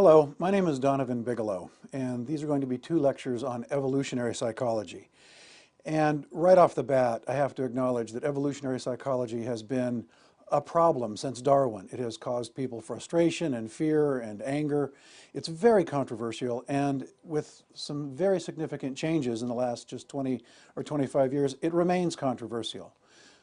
Hello, my name is Donovan Bigelow, and these are going to be two lectures on evolutionary psychology. And right off the bat, I have to acknowledge that evolutionary psychology has been a problem since Darwin. It has caused people frustration and fear and anger. It's very controversial, and with some very significant changes in the last just 20 or 25 years, it remains controversial.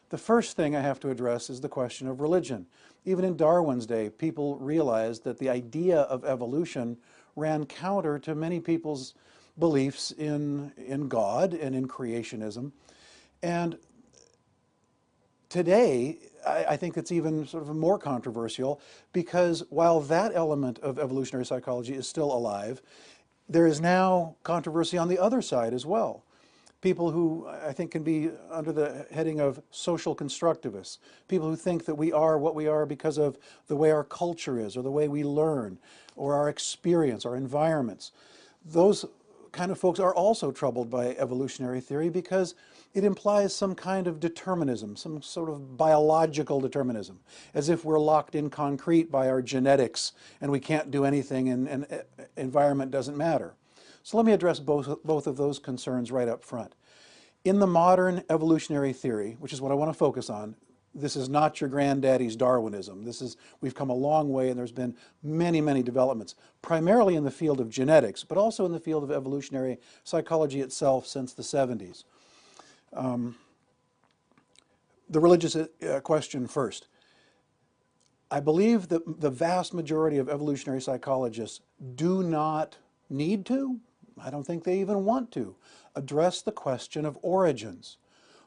The first thing I have to address is the question of religion. Even in Darwin's day, people realized that the idea of evolution ran counter to many people's beliefs in God and in creationism. And today, I think it's even sort of more controversial because while that element of evolutionary psychology is still alive, there is now controversy on the other side as well. People who I think can be under the heading of social constructivists, people who think that we are what we are because of the way our culture is, or the way we learn, or our experience, our environments. Those kind of folks are also troubled by evolutionary theory because it implies some kind of determinism, some sort of biological determinism, as if we're locked in concrete by our genetics and we can't do anything and environment doesn't matter. So let me address both of those concerns right up front. In the modern evolutionary theory, which is what I want to focus on, this is not your granddaddy's Darwinism. We've come a long way, and there's been many, many developments, primarily in the field of genetics, but also in the field of evolutionary psychology itself since the 70s. The religious question first. I believe that the vast majority of evolutionary psychologists do not need to, I don't think they even want to, address the question of origins.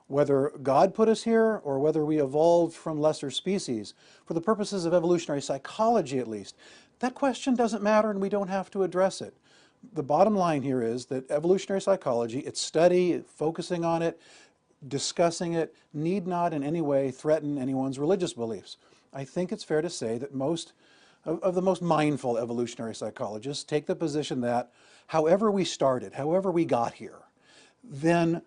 Whether God put us here or whether we evolved from lesser species, for the purposes of evolutionary psychology at least, that question doesn't matter and we don't have to address it. The bottom line here is that evolutionary psychology, its study, focusing on it, discussing it, need not in any way threaten anyone's religious beliefs. I think it's fair to say that most of the most mindful evolutionary psychologists take the position that however we started, however we got here, then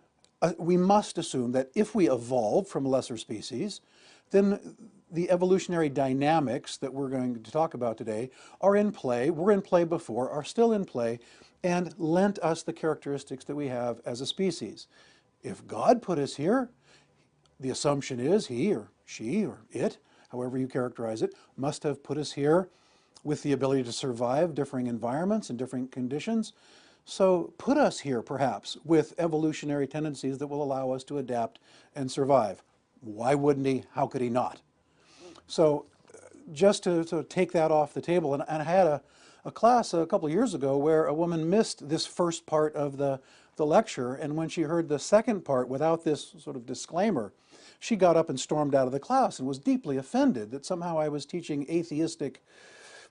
we must assume that if we evolved from a lesser species, then the evolutionary dynamics that we're going to talk about today are in play, were in play before, are still in play, and lent us the characteristics that we have as a species. If God put us here, the assumption is he or she or it, however you characterize it, must have put us here with the ability to survive differing environments and different conditions. So put us here, perhaps, with evolutionary tendencies that will allow us to adapt and survive. Why wouldn't he? How could he not? So just to take that off the table, and I had a class a couple of years ago where a woman missed this first part of the lecture, and when she heard the second part without this sort of disclaimer, she got up and stormed out of the class and was deeply offended that somehow I was teaching atheistic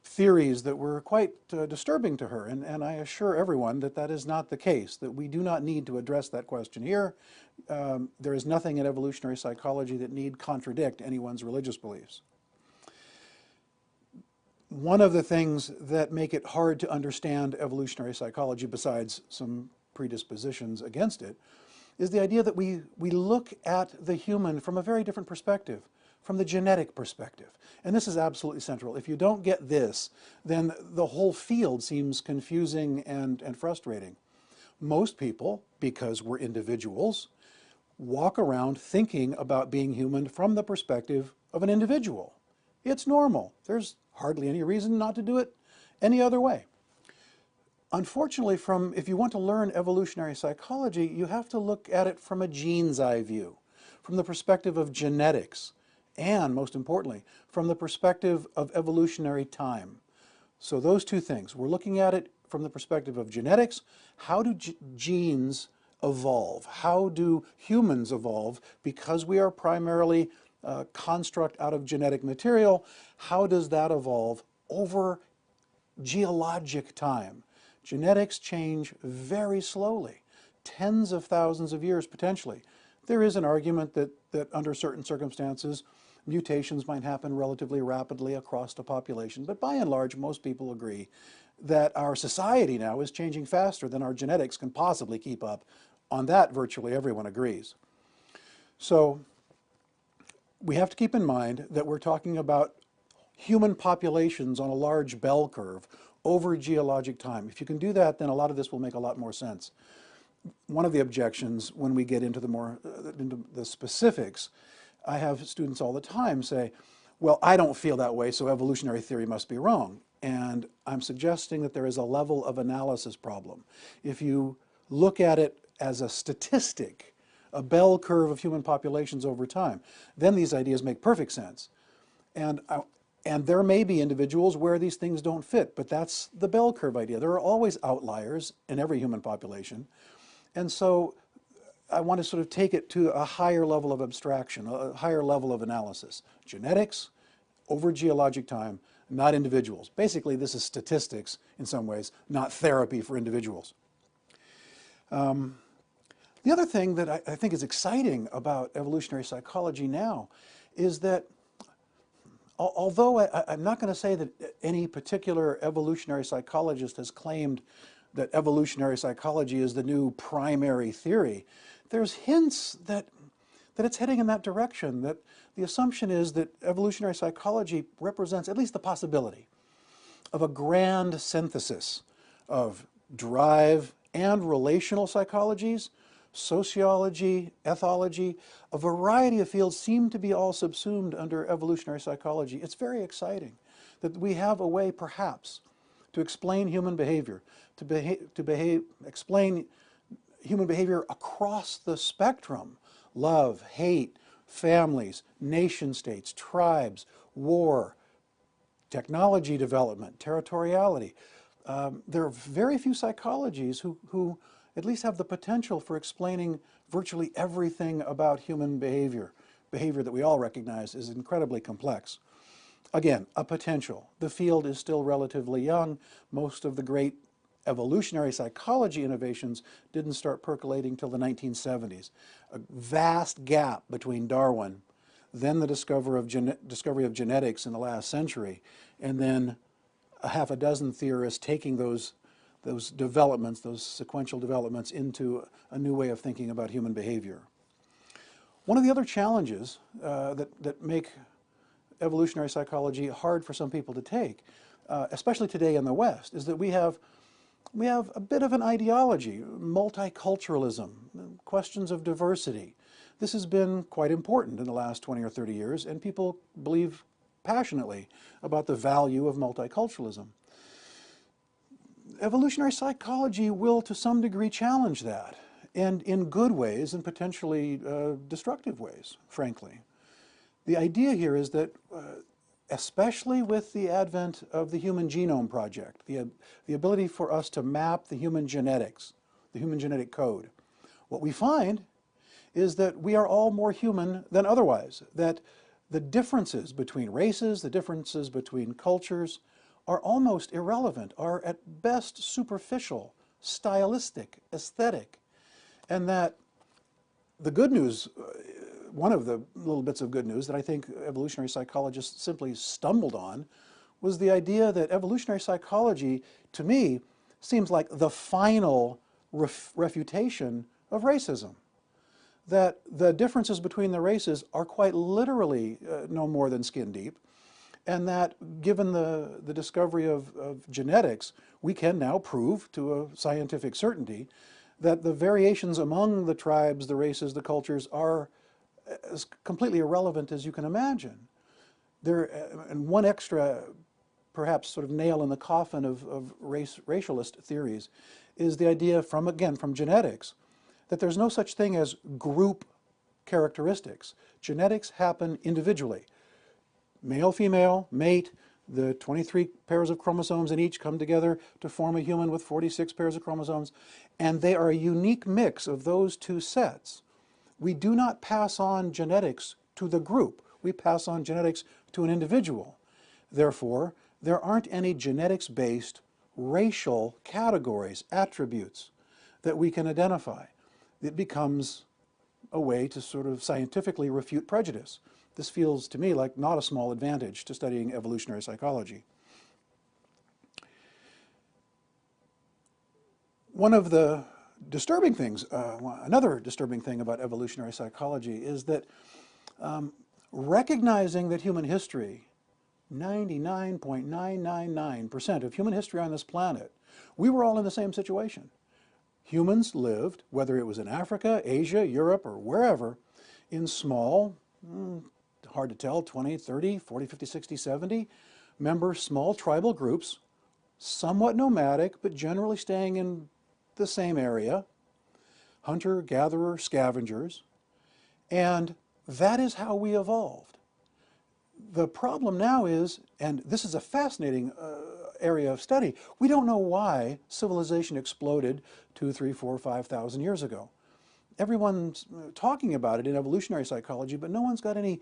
theories that were quite disturbing to her. And I assure everyone that that is not the case, that we do not need to address that question here. There is nothing in evolutionary psychology that need contradict anyone's religious beliefs. One of the things that make it hard to understand evolutionary psychology, besides some predispositions against it, is the idea that we look at the human from a very different perspective, from the genetic perspective. And this is absolutely central. If you don't get this, then the whole field seems confusing and frustrating. Most people, because we're individuals, walk around thinking about being human from the perspective of an individual. It's normal. There's hardly any reason not to do it any other way. Unfortunately, if you want to learn evolutionary psychology, you have to look at it from a gene's eye view, from the perspective of genetics, and most importantly, from the perspective of evolutionary time. So those two things, we're looking at it from the perspective of genetics. How do genes evolve? How do humans evolve? Because we are primarily a construct out of genetic material, how does that evolve over geologic time? Genetics change very slowly, tens of thousands of years potentially. There is an argument that under certain circumstances, mutations might happen relatively rapidly across the population, but by and large, most people agree that our society now is changing faster than our genetics can possibly keep up. On that, virtually everyone agrees. So we have to keep in mind that we're talking about human populations on a large bell curve over geologic time. If you can do that, then a lot of this will make a lot more sense. One of the objections when we get into the specifics, I have students all the time say, well, I don't feel that way, so evolutionary theory must be wrong. And I'm suggesting that there is a level of analysis problem. If you look at it as a statistic, a bell curve of human populations over time, then these ideas make perfect sense. And there may be individuals where these things don't fit, but that's the bell curve idea. There are always outliers in every human population. And so I want to sort of take it to a higher level of abstraction, a higher level of analysis. Genetics over geologic time, not individuals. Basically, this is statistics in some ways, not therapy for individuals. The other thing that I think is exciting about evolutionary psychology now is that although I'm not going to say that any particular evolutionary psychologist has claimed that evolutionary psychology is the new primary theory, there's hints that it's heading in that direction, that the assumption is that evolutionary psychology represents at least the possibility of a grand synthesis of drive and relational psychologies, sociology, ethology. A variety of fields seem to be all subsumed under evolutionary psychology. It's very exciting that we have a way, perhaps, to explain human behavior, explain human behavior across the spectrum: love, hate, families, nation states, tribes, war, technology development, territoriality. There are very few psychologies who at least have the potential for explaining virtually everything about human behavior that we all recognize is incredibly complex. Again, a potential. The field is still relatively young. Most of the great evolutionary psychology innovations didn't start percolating till the 1970s. A vast gap between Darwin, then the discovery of genetics in the last century, and then a half a dozen theorists taking those developments, those sequential developments, into a new way of thinking about human behavior. One of the other challenges that make evolutionary psychology hard for some people to take, especially today in the West, is that we have a bit of an ideology: multiculturalism, questions of diversity. This has been quite important in the last 20 or 30 years, and people believe passionately about the value of multiculturalism. Evolutionary psychology will, to some degree, challenge that, and in good ways and potentially destructive ways, frankly. The idea here is that, especially with the advent of the Human Genome Project, the ability for us to map the human genetics, the human genetic code, what we find is that we are all more human than otherwise, that the differences between races, the differences between cultures, are almost irrelevant, are at best superficial, stylistic, aesthetic, and that the good news, one of the little bits of good news that I think evolutionary psychologists simply stumbled on, was the idea that evolutionary psychology, to me, seems like the final refutation of racism. That the differences between the races are quite literally no more than skin deep, and that given the discovery of genetics, we can now prove to a scientific certainty that the variations among the tribes, the races, the cultures are as completely irrelevant as you can imagine. And one extra, perhaps, sort of nail in the coffin of racialist theories is the idea from genetics, that there's no such thing as group characteristics. Genetics happen individually. Male, female, mate, the 23 pairs of chromosomes in each come together to form a human with 46 pairs of chromosomes, and they are a unique mix of those two sets. We do not pass on genetics to the group. We pass on genetics to an individual. Therefore, there aren't any genetics-based racial categories, attributes that we can identify. It becomes a way to sort of scientifically refute prejudice. This feels to me like not a small advantage to studying evolutionary psychology. One of the disturbing things, another disturbing thing about evolutionary psychology is that recognizing that human history 99.999% of human history on this planet, we were all in the same situation. Humans lived, whether it was in Africa, Asia, Europe, or wherever, in small, hard to tell, 20, 30, 40, 50, 60, 70 member small tribal groups, somewhat nomadic, but generally staying in the same area, hunter, gatherer, scavengers, and that is how we evolved. The problem now is, and this is a fascinating area of study, we don't know why civilization exploded 2, 3, 4, 5,000 years ago. Everyone's talking about it in evolutionary psychology, but no one's got any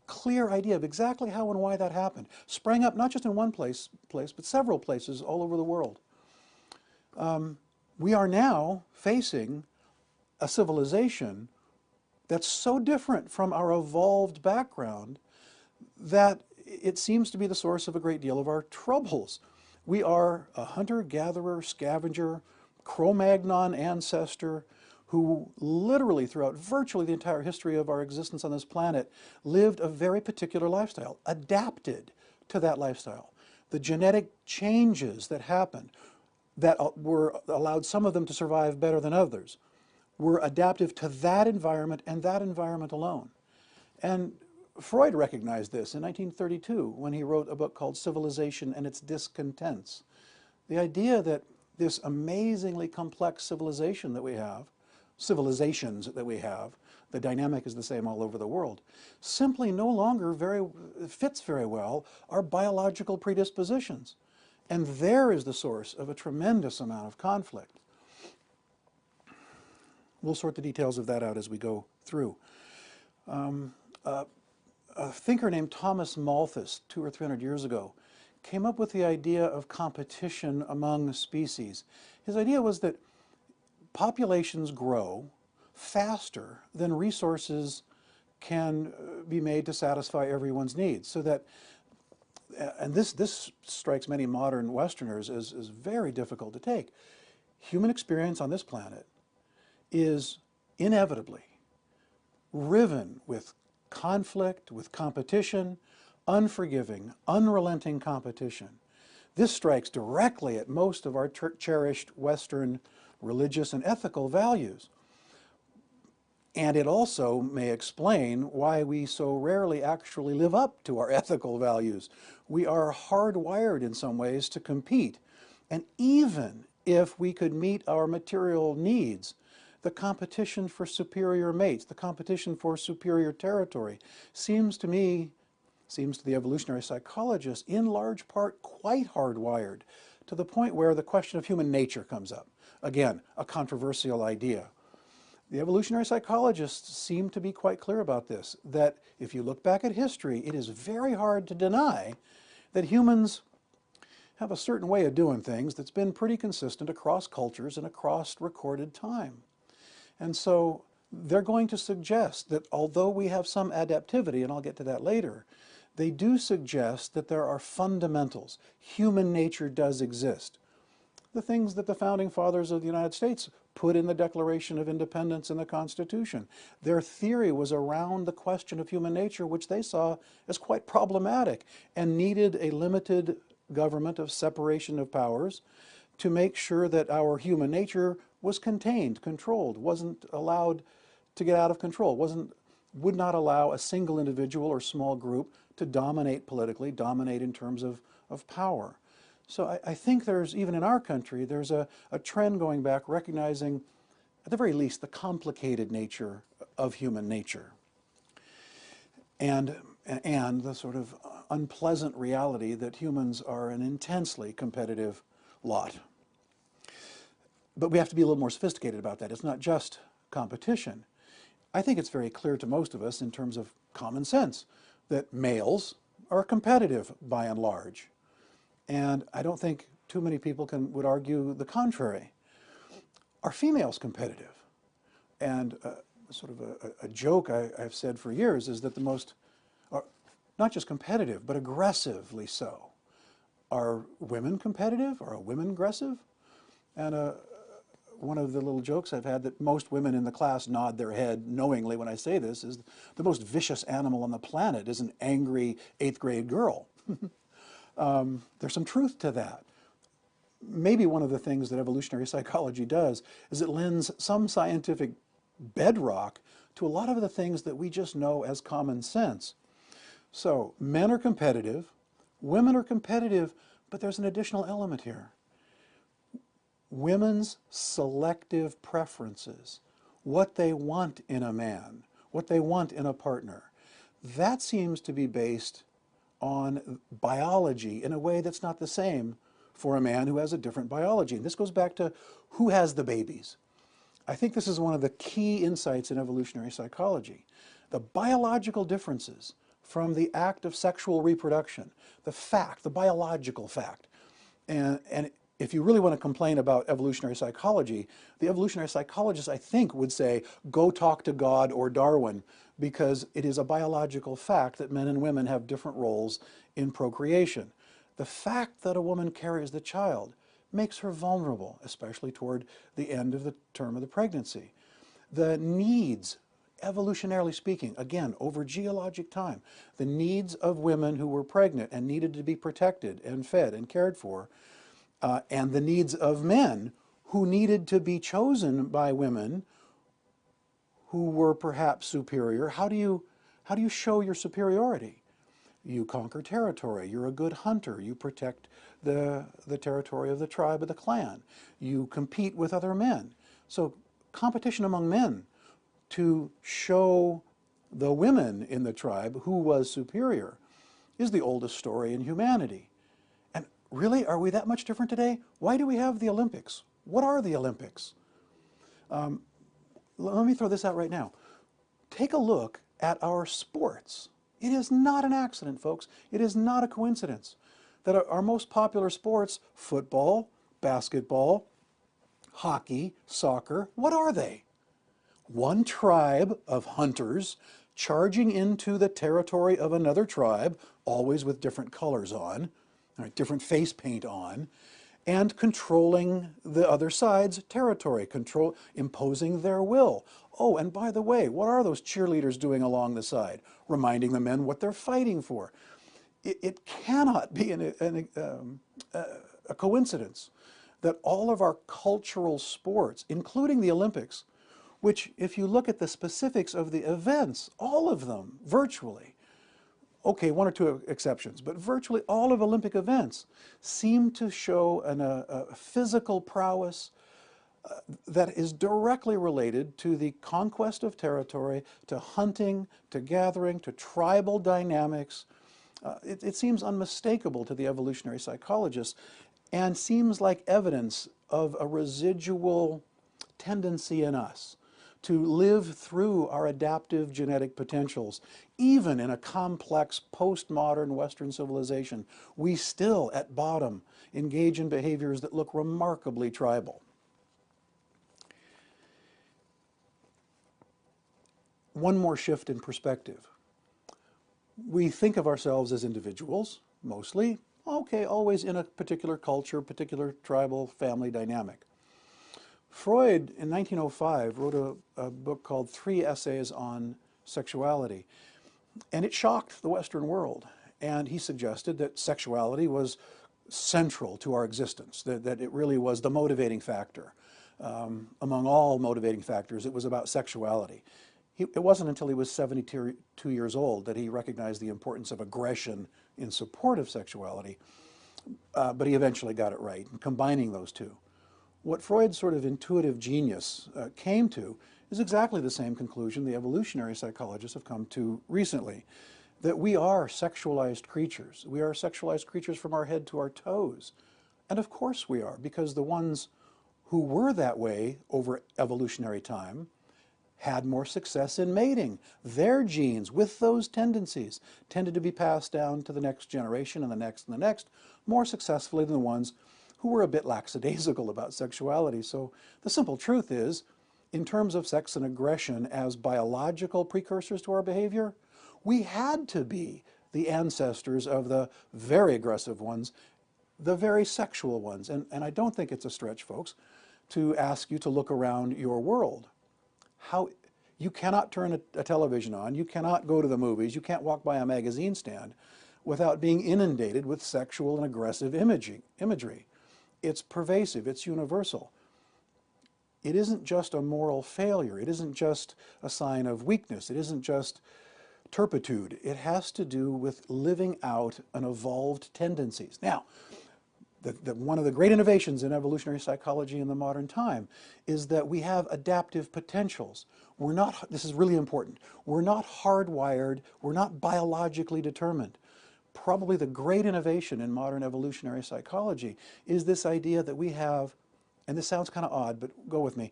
clear idea of exactly how and why that happened. Sprang up not just in one place, but several places all over the world. We are now facing a civilization that's so different from our evolved background that it seems to be the source of a great deal of our troubles. We are a hunter-gatherer, scavenger, Cro-Magnon ancestor who literally throughout virtually the entire history of our existence on this planet lived a very particular lifestyle, adapted to that lifestyle. The genetic changes that happened that were allowed some of them to survive better than others were adaptive to that environment and that environment alone. And Freud recognized this in 1932 when he wrote a book called Civilization and Its Discontents. The idea that this amazingly complex civilization that we have, civilizations that we have, the dynamic is the same all over the world, simply no longer fits very well our biological predispositions. And there is the source of a tremendous amount of conflict. We'll sort the details of that out as we go through. A thinker named Thomas Malthus, 200 or 300 years ago, came up with the idea of competition among species. His idea was that populations grow faster than resources can be made to satisfy everyone's needs. So that, and this strikes many modern Westerners as very difficult to take. Human experience on this planet is inevitably riven with conflict, with competition, unforgiving, unrelenting competition. This strikes directly at most of our cherished Western religious and ethical values. And it also may explain why we so rarely actually live up to our ethical values. We are hardwired in some ways to compete. And even if we could meet our material needs, the competition for superior mates, the competition for superior territory, seems to me, seems to the evolutionary psychologists, in large part quite hardwired, to the point where the question of human nature comes up. Again, a controversial idea. The evolutionary psychologists seem to be quite clear about this, that if you look back at history, it is very hard to deny that humans have a certain way of doing things that's been pretty consistent across cultures and across recorded time. And so they're going to suggest that although we have some adaptivity, and I'll get to that later, they do suggest that there are fundamentals. Human nature does exist. The things that the founding fathers of the United States put in the Declaration of Independence and the Constitution. Their theory was around the question of human nature, which they saw as quite problematic and needed a limited government of separation of powers to make sure that our human nature was contained, controlled, wasn't allowed to get out of control, would not allow a single individual or small group to dominate politically, dominate in terms of power. So I think there's, even in our country, there's a trend going back recognizing, at the very least, the complicated nature of human nature. And the sort of unpleasant reality that humans are an intensely competitive lot. But we have to be a little more sophisticated about that. It's not just competition. I think it's very clear to most of us in terms of common sense that males are competitive by and large. And I don't think too many people would argue the contrary. Are females competitive? And sort of a joke I've said for years is that the most, not just competitive, but aggressively so. Are women competitive? Are women aggressive? And one of the little jokes I've had that most women in the class nod their head knowingly when I say this is the most vicious animal on the planet is an angry 8th grade girl. There's some truth to that. Maybe one of the things that evolutionary psychology does is it lends some scientific bedrock to a lot of the things that we just know as common sense. So men are competitive, women are competitive, but there's an additional element here. Women's selective preferences, what they want in a man, what they want in a partner, that seems to be based on biology in a way that's not the same for a man who has a different biology. And this goes back to who has the babies. I think this is one of the key insights in evolutionary psychology. The biological differences from the act of sexual reproduction, the fact, the biological fact. And if you really want to complain about evolutionary psychology, the evolutionary psychologists, I think, would say, go talk to God or Darwin, because it is a biological fact that men and women have different roles in procreation. The fact that a woman carries the child makes her vulnerable, especially toward the end of the term of the pregnancy. The needs, evolutionarily speaking, again, over geologic time, the needs of women who were pregnant and needed to be protected and fed and cared for, and the needs of men who needed to be chosen by women who were perhaps superior. How do you show your superiority? You conquer territory. You're a good hunter. You protect the territory of the tribe or the clan. You compete with other men. So competition among men to show the women in the tribe who was superior is the oldest story in humanity. And really, are we that much different today? Why do we have the Olympics? What are the Olympics? Let me throw this out right now. Take a look at our sports. It is not an accident, folks. It is not a coincidence that our most popular sports, football, basketball, hockey, soccer, what are they? One tribe of hunters charging into the territory of another tribe, always with different colors on, different face paint on, and controlling the other side's territory, imposing their will. Oh, and by the way, what are those cheerleaders doing along the side? Reminding the men what they're fighting for. It cannot be a coincidence that all of our cultural sports, including the Olympics, which if you look at the specifics of the events, all of them, virtually, okay, one or two exceptions, but virtually all of Olympic events seem to show a physical prowess that is directly related to the conquest of territory, to hunting, to gathering, to tribal dynamics. It seems unmistakable to the evolutionary psychologists and seems like evidence of a residual tendency in us to live through our adaptive genetic potentials. Even in a complex postmodern Western civilization, we still, at bottom, engage in behaviors that look remarkably tribal. One more shift in perspective. We think of ourselves as individuals, mostly, okay, always in a particular culture, particular tribal family dynamic. Freud, in 1905, wrote a book called 3 Essays on Sexuality, and it shocked the Western world. And he suggested that sexuality was central to our existence, that it really was the motivating factor. Among all motivating factors, it was about sexuality. It wasn't until he was 72 years old that he recognized the importance of aggression in support of sexuality, but he eventually got it right, combining those two. What Freud's sort of intuitive genius came to is exactly the same conclusion the evolutionary psychologists have come to recently, that we are sexualized creatures. We are sexualized creatures from our head to our toes. And of course we are, because the ones who were that way over evolutionary time had more success in mating. Their genes, with those tendencies, tended to be passed down to the next generation and the next and the next more successfully than the ones who were a bit lackadaisical about sexuality. So the simple truth is, in terms of sex and aggression as biological precursors to our behavior, we had to be the ancestors of the very aggressive ones, the very sexual ones. And I don't think it's a stretch, folks, to ask you to look around your world. You cannot turn a television on, you cannot go to the movies, you can't walk by a magazine stand without being inundated with sexual and aggressive imagery. It's pervasive, it's universal. It isn't just a moral failure, it isn't just a sign of weakness, it isn't just turpitude. It has to do with living out an evolved tendencies. Now, one of the great innovations in evolutionary psychology in the modern time is that we have adaptive potentials. We're not, this is really important, we're not hardwired, we're not biologically determined. Probably the great innovation in modern evolutionary psychology is this idea that we have, and this sounds kind of odd, but go with me,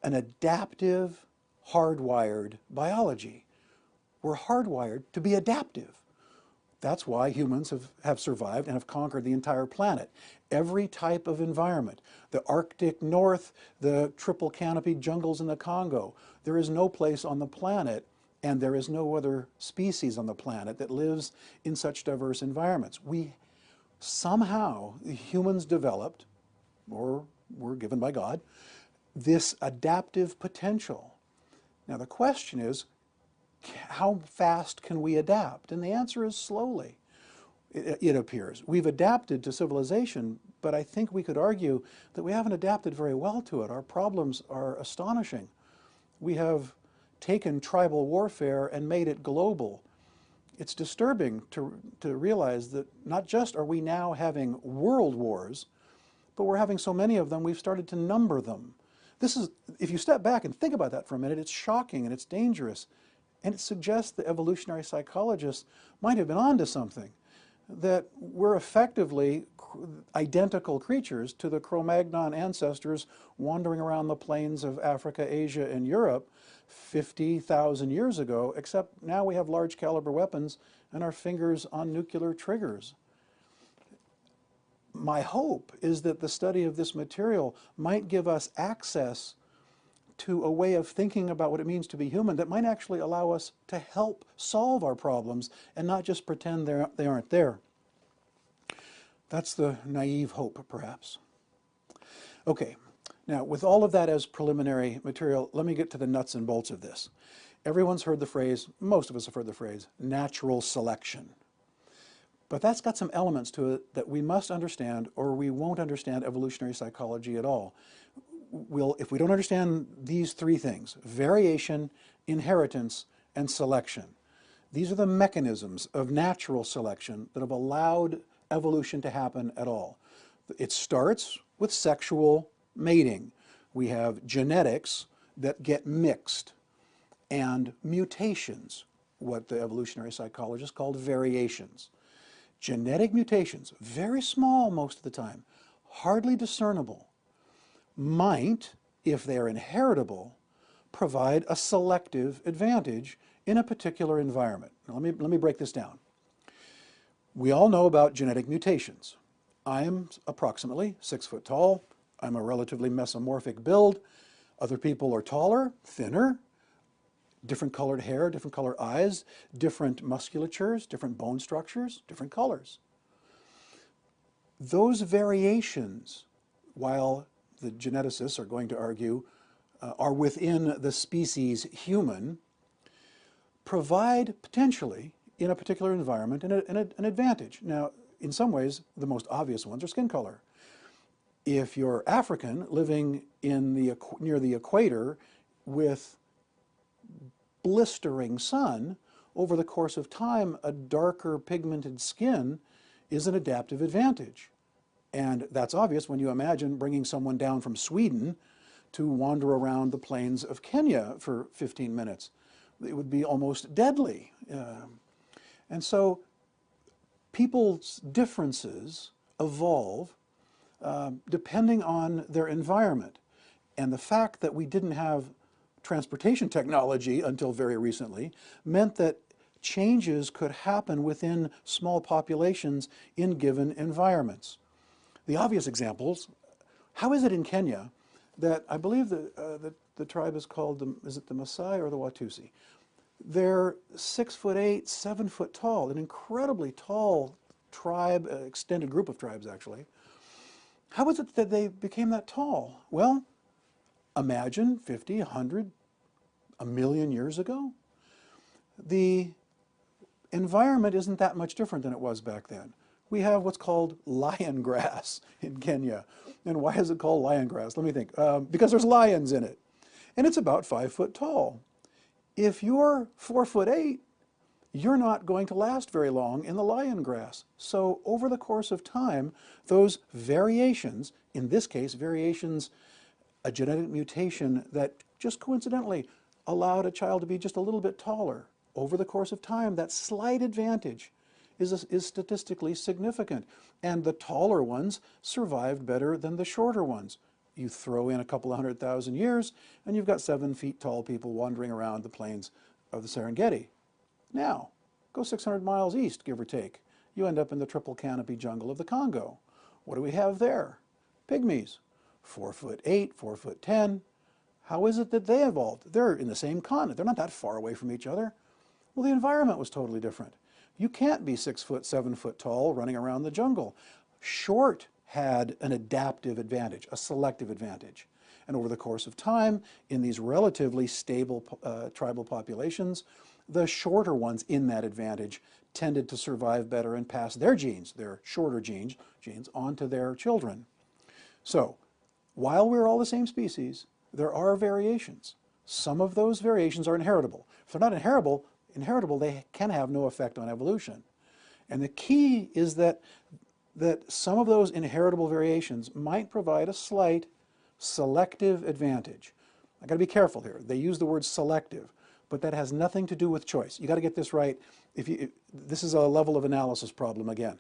an adaptive, hardwired biology. We're hardwired to be adaptive. That's why humans have survived and have conquered the entire planet. Every type of environment, the Arctic North, the triple canopied jungles in the Congo, there is no place on the planet, and there is no other species on the planet that lives in such diverse environments. We somehow, humans developed, or were given by God, this adaptive potential. Now the question is, how fast can we adapt? And the answer is slowly, it appears. We've adapted to civilization, but I think we could argue that we haven't adapted very well to it. Our problems are astonishing. We have taken tribal warfare and made it global. It's disturbing to realize that not just are we now having world wars, but we're having so many of them, we've started to number them. This is, if you step back and think about that for a minute, it's shocking and it's dangerous. And it suggests that evolutionary psychologists might have been onto something, that we're effectively identical creatures to the Cro-Magnon ancestors wandering around the plains of Africa, Asia, and Europe 50,000 years ago, except now we have large caliber weapons and our fingers on nuclear triggers. My hope is that the study of this material might give us access to a way of thinking about what it means to be human that might actually allow us to help solve our problems and not just pretend they aren't there. That's the naive hope, perhaps. Okay, now with all of that as preliminary material, let me get to the nuts and bolts of this. Everyone's heard the phrase, most of us have heard the phrase, natural selection. But that's got some elements to it that we must understand or we won't understand evolutionary psychology at all. If we don't understand these three things, variation, inheritance, and selection, these are the mechanisms of natural selection that have allowed evolution to happen at all. It starts with sexual mating. We have genetics that get mixed, and mutations, what the evolutionary psychologists called variations. Genetic mutations, very small most of the time, hardly discernible, might, if they are inheritable, provide a selective advantage in a particular environment. Now, let me break this down. We all know about genetic mutations. I am approximately 6 foot tall. I'm a relatively mesomorphic build. Other people are taller, thinner, different colored hair, different colored eyes, different musculatures, different bone structures, different colors. Those variations, while the geneticists are going to argue are within the species human, provide potentially in a particular environment an advantage. Now, in some ways, the most obvious ones are skin color. If you're African living in near the equator with blistering sun, over the course of time, a darker pigmented skin is an adaptive advantage. And that's obvious when you imagine bringing someone down from Sweden to wander around the plains of Kenya for 15 minutes. It would be almost deadly. And so people's differences evolve depending on their environment. And the fact that we didn't have transportation technology until very recently meant that changes could happen within small populations in given environments. The obvious examples, how is it in Kenya that I believe the tribe is called, is it the Maasai or the Watusi? They're 6'8", 7 foot tall, an incredibly tall tribe, extended group of tribes actually. How is it that they became that tall? Well, imagine 50, 100, a million years ago. The environment isn't that much different than it was back then. We have what's called lion grass in Kenya. And why is it called lion grass? Let me think. Because there's lions in it. And it's about 5 foot tall. If you're 4'8", you're not going to last very long in the lion grass. So over the course of time, those variations, in this case, variations, a genetic mutation that just coincidentally allowed a child to be just a little bit taller. Over the course of time, that slight advantage is statistically significant. And the taller ones survived better than the shorter ones. You throw in a couple of 100,000 years, and you've got 7 feet tall people wandering around the plains of the Serengeti. Now, go 600 miles east, give or take. You end up in the triple canopy jungle of the Congo. What do we have there? Pygmies, 4'8", 4'10". How is it that they evolved? They're in the same continent. They're not that far away from each other. Well, the environment was totally different. You can't be 6 foot, 7 foot tall running around the jungle. Short had an adaptive advantage, a selective advantage. And over the course of time, in these relatively stable tribal populations, the shorter ones in that advantage tended to survive better and pass their genes, their shorter genes, on to their children. So, while we're all the same species, there are variations. Some of those variations are inheritable. If they're not inheritable, they can have no effect on evolution. And the key is that some of those inheritable variations might provide a slight selective advantage. I've got to be careful here. They use the word selective, but that has nothing to do with choice. You got to get this right. This is a level of analysis problem again.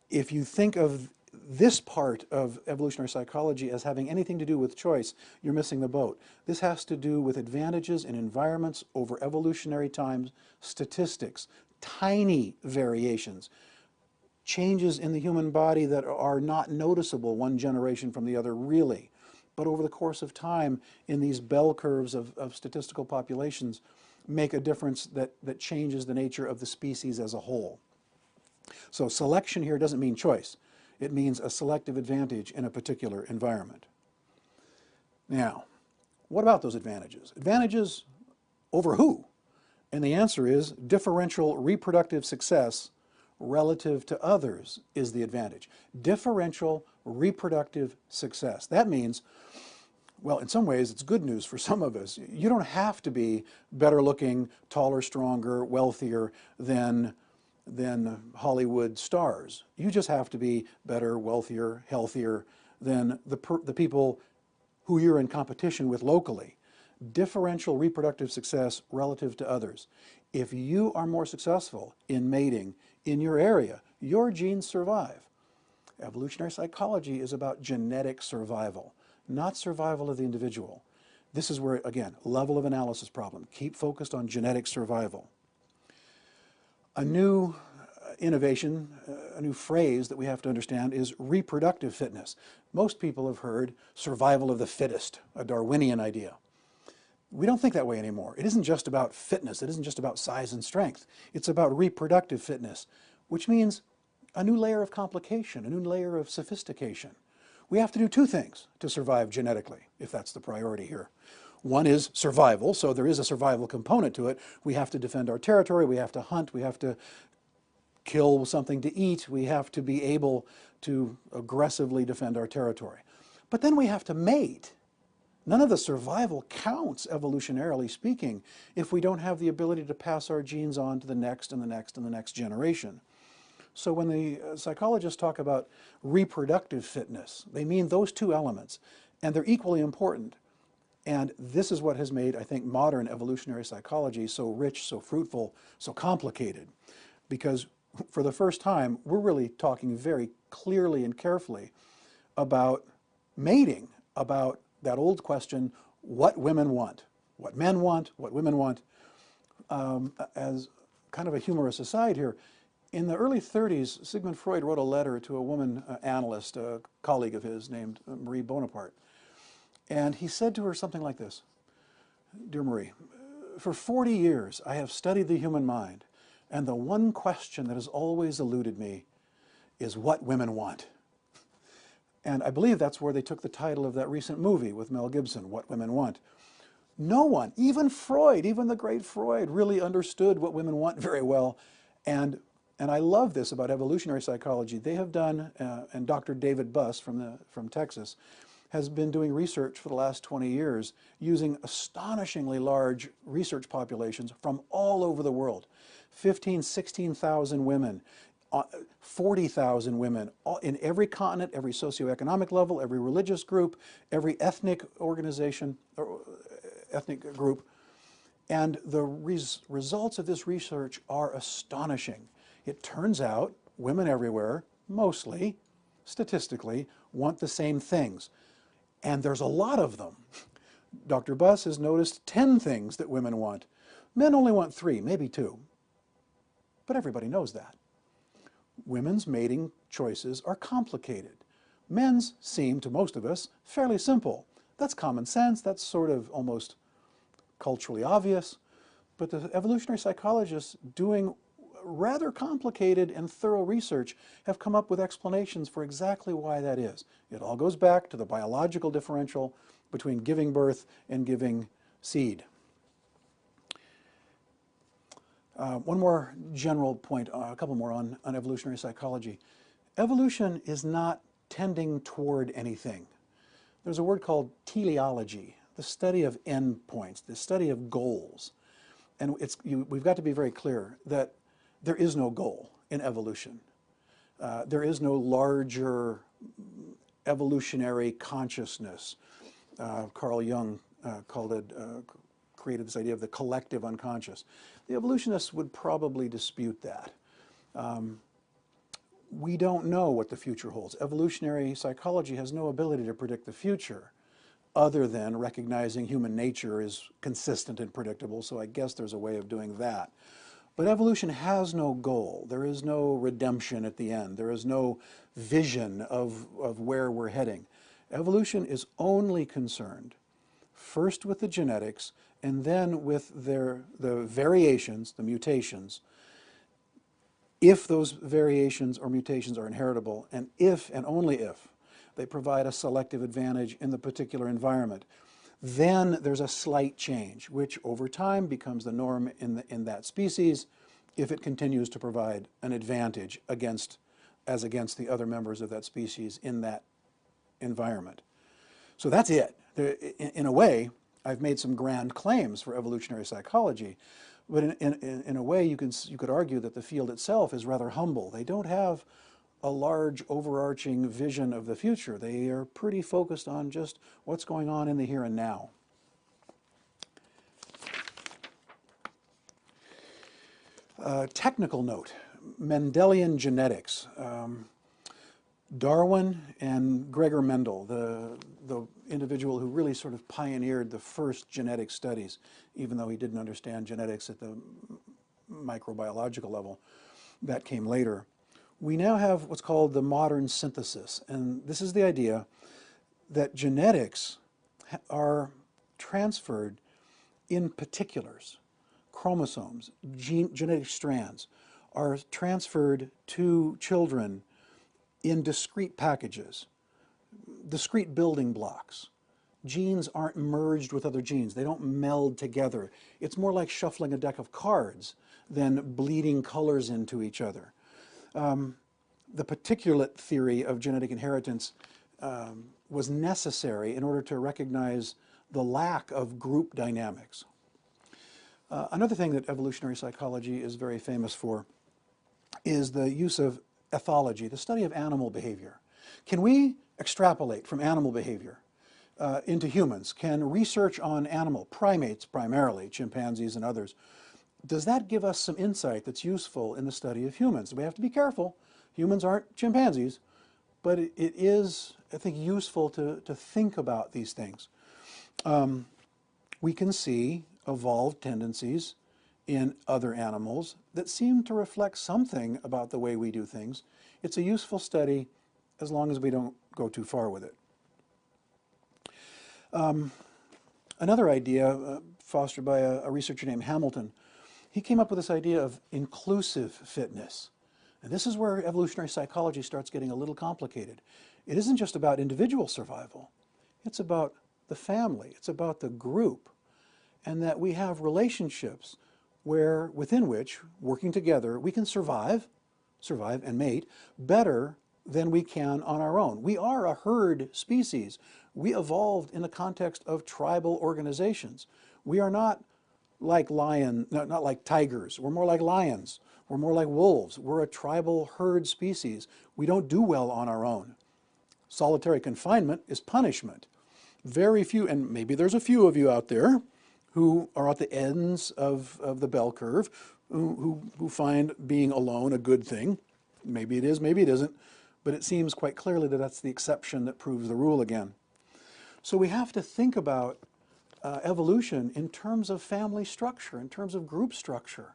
If you think of this part of evolutionary psychology as having anything to do with choice, you're missing the boat. This has to do with advantages in environments over evolutionary time, statistics, tiny variations, changes in the human body that are not noticeable one generation from the other really, but over the course of time in these bell curves of statistical populations make a difference that changes the nature of the species as a whole. So selection here doesn't mean choice. It means a selective advantage in a particular environment. Now, what about those advantages? Advantages over who? And the answer is differential reproductive success relative to others is the advantage. Differential reproductive success. That means, well, in some ways it's good news for some of us. You don't have to be better looking, taller, stronger, wealthier than Hollywood stars. You just have to be better, wealthier, healthier than the people who you're in competition with locally. Differential reproductive success relative to others. If you are more successful in mating in your area, your genes survive. Evolutionary psychology is about genetic survival, not survival of the individual. This is where, again, level of analysis problem. Keep focused on genetic survival. A new innovation, a new phrase that we have to understand is reproductive fitness. Most people have heard survival of the fittest, a Darwinian idea. We don't think that way anymore. It isn't just about fitness. It isn't just about size and strength. It's about reproductive fitness, which means a new layer of complication, a new layer of sophistication. We have to do two things to survive genetically, if that's the priority here. One is survival, so there is a survival component to it. We have to defend our territory, we have to hunt, we have to kill something to eat, we have to be able to aggressively defend our territory. But then we have to mate. None of the survival counts, evolutionarily speaking, if we don't have the ability to pass our genes on to the next and the next and the next generation. So when the psychologists talk about reproductive fitness, they mean those two elements, and they're equally important. And this is what has made, I think, modern evolutionary psychology so rich, so fruitful, so complicated. Because for the first time, we're really talking very clearly and carefully about mating, about that old question, what women want, what men want, what women want. As kind of a humorous aside here, in the early 30s, Sigmund Freud wrote a letter to a woman analyst, a colleague of his named Marie Bonaparte. And he said to her something like this: "Dear Marie, for 40 years I have studied the human mind, and the one question that has always eluded me is what women want." And I believe that's where they took the title of that recent movie with Mel Gibson, What Women Want. No one, even Freud, even the great Freud, really understood what women want very well. And, and I love this about evolutionary psychology. They have done, and Dr. David Buss from Texas has been doing research for the last 20 years using astonishingly large research populations from all over the world. 15, 16,000 women, 40,000 women in every continent, every socioeconomic level, every religious group, every ethnic organization, or ethnic group. And the results of this research are astonishing. It turns out women everywhere, mostly, statistically, want the same things. And there's a lot of them. Dr. Buss has noticed 10 things that women want. Men only want 3, maybe 2. But everybody knows that. Women's mating choices are complicated. Men's seem, to most of us, fairly simple. That's common sense. That's sort of almost culturally obvious. But the evolutionary psychologists doing rather complicated and thorough research have come up with explanations for exactly why that is. It all goes back to the biological differential between giving birth and giving seed. One more general point, a couple more on evolutionary psychology. Evolution is not tending toward anything. There's a word called teleology, the study of endpoints, the study of goals. And we've got to be very clear that there is no goal in evolution. There is no larger evolutionary consciousness. Carl Jung created this idea of the collective unconscious. The evolutionists would probably dispute that. We don't know what the future holds. Evolutionary psychology has no ability to predict the future other than recognizing human nature is consistent and predictable, so I guess there's a way of doing that. But evolution has no goal. There is no redemption at the end. There is no vision of where we're heading. Evolution is only concerned first with the genetics and then with the variations, the mutations, if those variations or mutations are inheritable, and if and only if they provide a selective advantage in the particular environment. Then there's a slight change, which over time becomes the norm in that species if it continues to provide an advantage against the other members of that species in that environment. So that's it. In a way, I've made some grand claims for evolutionary psychology, but in a way you could argue that the field itself is rather humble. They don't have a large overarching vision of the future. They are pretty focused on just what's going on in the here and now. Technical note, Mendelian genetics. Darwin and Gregor Mendel, the individual who really sort of pioneered the first genetic studies, even though he didn't understand genetics at the microbiological level, that came later. We now have what's called the modern synthesis, and this is the idea that genetics are transferred in particulars. Chromosomes, genetic strands, are transferred to children in discrete packages, discrete building blocks. Genes aren't merged with other genes. They don't meld together. It's more like shuffling a deck of cards than bleeding colors into each other. The particulate theory of genetic inheritance was necessary in order to recognize the lack of group dynamics. Another thing that evolutionary psychology is very famous for is the use of ethology, the study of animal behavior. Can we extrapolate from animal behavior into humans? Can research on primates primarily, chimpanzees and others, does that give us some insight that's useful in the study of humans? We have to be careful. Humans aren't chimpanzees, but it is, I think, useful to think about these things. We can see evolved tendencies in other animals that seem to reflect something about the way we do things. It's a useful study as long as we don't go too far with it. Another idea fostered by a researcher named Hamilton, he came up with this idea of inclusive fitness. And this is where evolutionary psychology starts getting a little complicated. It isn't just about individual survival. It's about the family. It's about the group. and that we have relationships within which, working together, we can survive and mate better than we can on our own. We are a herd species. We evolved in the context of tribal organizations. We are not like not like tigers. We're more like lions. We're more like wolves. We're a tribal herd species. We don't do well on our own. Solitary confinement is punishment. Very few, and maybe there's a few of you out there who are at the ends of the bell curve, who find being alone a good thing. Maybe it is, maybe it isn't, but it seems quite clearly that that's the exception that proves the rule again. So we have to think about evolution in terms of family structure, in terms of group structure.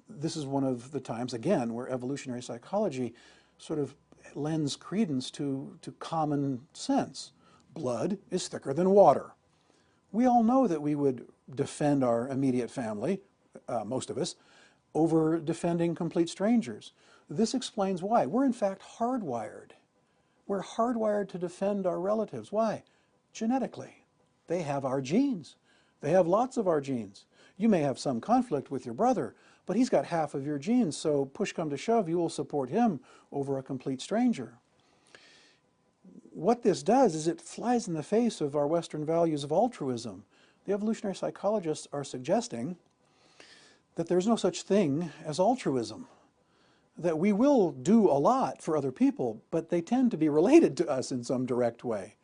This is one of the times, again, where evolutionary psychology sort of lends credence to common sense. Blood is thicker than water. We all know that we would defend our immediate family, most of us, over defending complete strangers. This explains why. We're in fact hardwired. We're hardwired to defend our relatives. Why? Genetically. They have our genes. They have lots of our genes. You may have some conflict with your brother, but he's got half of your genes, so push come to shove, you will support him over a complete stranger. What this does is it flies in the face of our Western values of altruism. The evolutionary psychologists are suggesting that there's no such thing as altruism, that we will do a lot for other people, but they tend to be related to us in some direct way,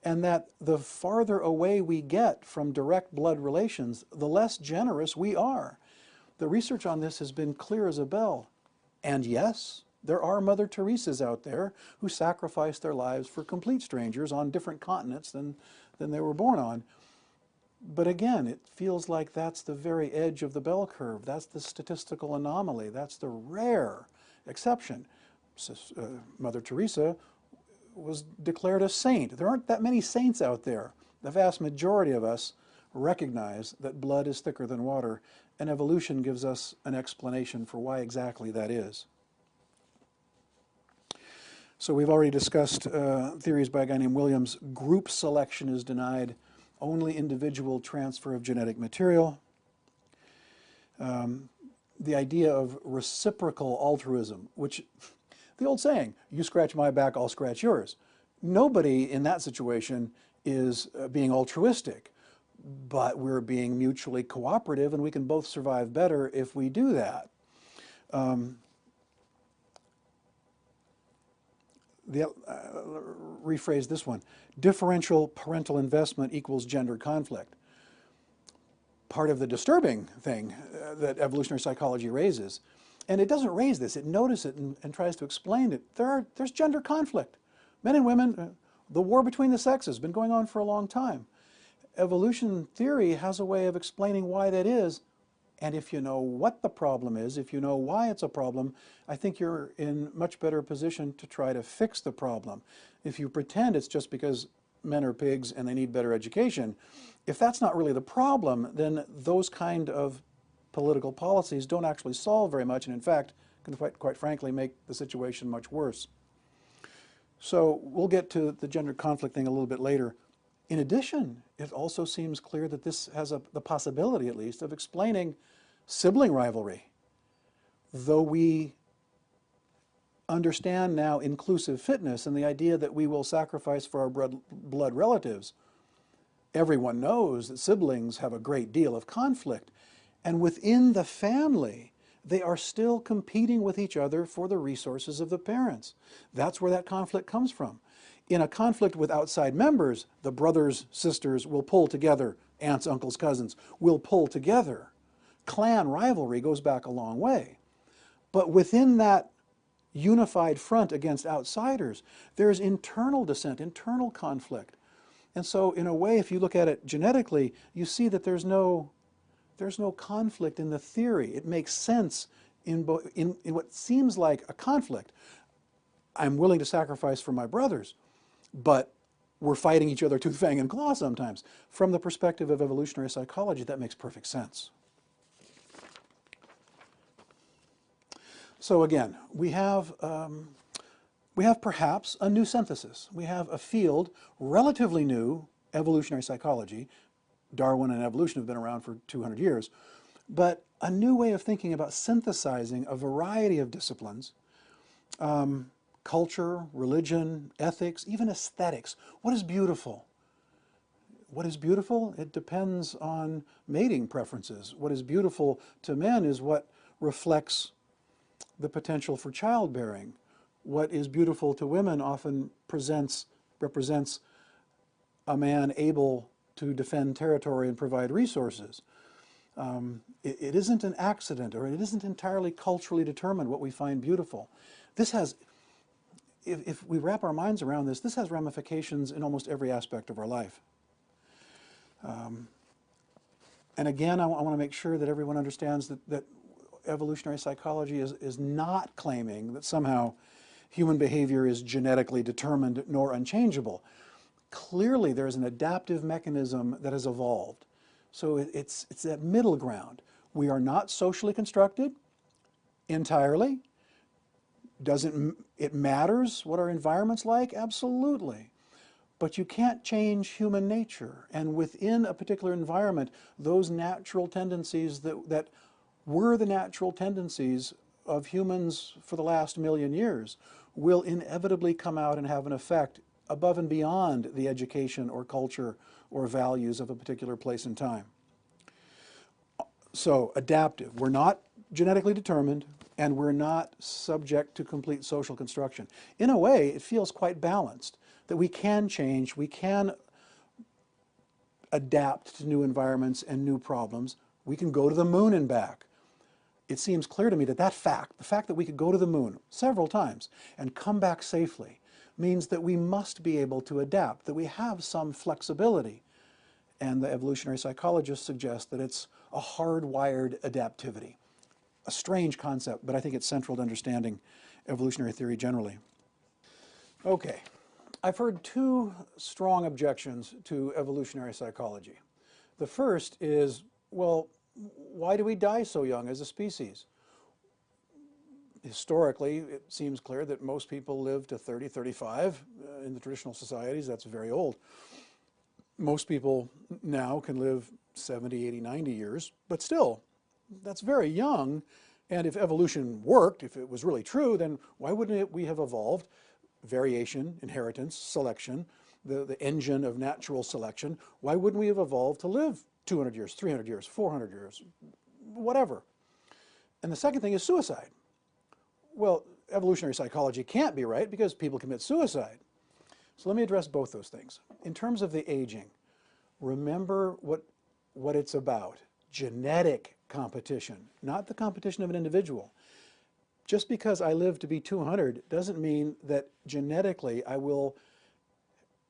and that the farther away we get from direct blood relations, the less generous we are. The research on this has been clear as a bell. And yes, there are Mother Teresas out there who sacrificed their lives for complete strangers on different continents than they were born on. But again, it feels like that's the very edge of the bell curve. That's the statistical anomaly. That's the rare exception. Mother Teresa was declared a saint. There aren't that many saints out there. The vast majority of us recognize that blood is thicker than water, and evolution gives us an explanation for why exactly that is. So we've already discussed theories by a guy named Williams. Group selection is denied, only individual transfer of genetic material. The idea of reciprocal altruism, which, the old saying, you scratch my back, I'll scratch yours. Nobody in that situation is being altruistic, but we're being mutually cooperative, and we can both survive better if we do that. Rephrase this one. Differential parental investment equals gender conflict. Part of the disturbing thing that evolutionary psychology raises, and it doesn't raise this, it notices it and tries to explain it. There's gender conflict. Men and women, the war between the sexes has been going on for a long time. Evolution theory has a way of explaining why that is, and if you know what the problem is, if you know why it's a problem, I think you're in much better position to try to fix the problem. If you pretend it's just because men are pigs and they need better education, if that's not really the problem, then those kind of political policies don't actually solve very much, and in fact, can quite frankly make the situation much worse. So we'll get to the gender conflict thing a little bit later. In addition, it also seems clear that this has the possibility, at least, of explaining sibling rivalry. Though we understand now inclusive fitness and the idea that we will sacrifice for our blood relatives, everyone knows that siblings have a great deal of conflict. And within the family, they are still competing with each other for the resources of the parents. That's where that conflict comes from. In a conflict with outside members, the brothers, sisters will pull together, aunts, uncles, cousins will pull together. Clan rivalry goes back a long way. But within that unified front against outsiders, there's internal dissent, internal conflict. And so in a way, if you look at it genetically, you see that there's no conflict in the theory. It makes sense in what seems like a conflict. I'm willing to sacrifice for my brothers, but we're fighting each other tooth, fang, and claw sometimes. From the perspective of evolutionary psychology, that makes perfect sense. So again, we have perhaps a new synthesis. We have a field, relatively new, evolutionary psychology, Darwin and evolution have been around for 200 years, but a new way of thinking about synthesizing a variety of disciplines, culture, religion, ethics, even aesthetics. What is beautiful? What is beautiful? It depends on mating preferences. What is beautiful to men is what reflects the potential for childbearing. What is beautiful to women often represents a man able to defend territory and provide resources. It isn't an accident, or it isn't entirely culturally determined what we find beautiful. This has, if we wrap our minds around this, this has ramifications in almost every aspect of our life. And again, I want to make sure that everyone understands that evolutionary psychology is not claiming that somehow human behavior is genetically determined nor unchangeable. Clearly, there's an adaptive mechanism that has evolved. So it's that middle ground. We are not socially constructed entirely. Doesn't it matters what our environment's like? Absolutely. But you can't change human nature. And within a particular environment, those natural tendencies that were the natural tendencies of humans for the last million years will inevitably come out and have an effect above and beyond the education or culture or values of a particular place and time. So, adaptive. We're not genetically determined, and we're not subject to complete social construction. In a way, it feels quite balanced, that we can change, we can adapt to new environments and new problems. We can go to the moon and back. It seems clear to me that the fact that we could go to the moon several times and come back safely, means that we must be able to adapt, that we have some flexibility. And the evolutionary psychologists suggest that it's a hardwired adaptivity. A strange concept, but I think it's central to understanding evolutionary theory generally. Okay, I've heard two strong objections to evolutionary psychology. The first is, well, why do we die so young as a species? Historically, it seems clear that most people live to 30, 35. In the traditional societies, that's very old. Most people now can live 70, 80, 90 years, but still, that's very young. And if evolution worked, if it was really true, then why wouldn't we have evolved? Variation, inheritance, selection, the engine of natural selection. Why wouldn't we have evolved to live 200 years, 300 years, 400 years, whatever? And the second thing is suicide. Well, evolutionary psychology can't be right because people commit suicide. So let me address both those things. In terms of the aging, remember what it's about. Genetic competition, not the competition of an individual. Just because I live to be 200 doesn't mean that genetically I will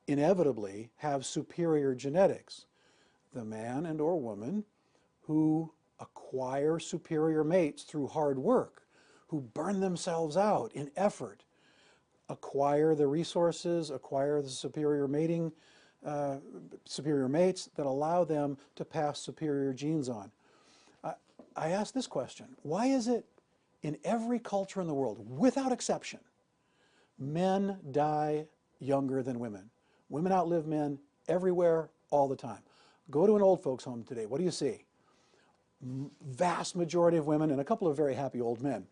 inevitably have superior genetics. The man and or woman who acquire superior mates through hard work, who burn themselves out in effort, acquire the resources, acquire the superior mating, superior mates that allow them to pass superior genes on. I ask this question: why is it in every culture in the world, without exception, men die younger than women? Women outlive men everywhere, all the time. Go to an old folks' home today. What do you see? Vast majority of women and a couple of very happy old men.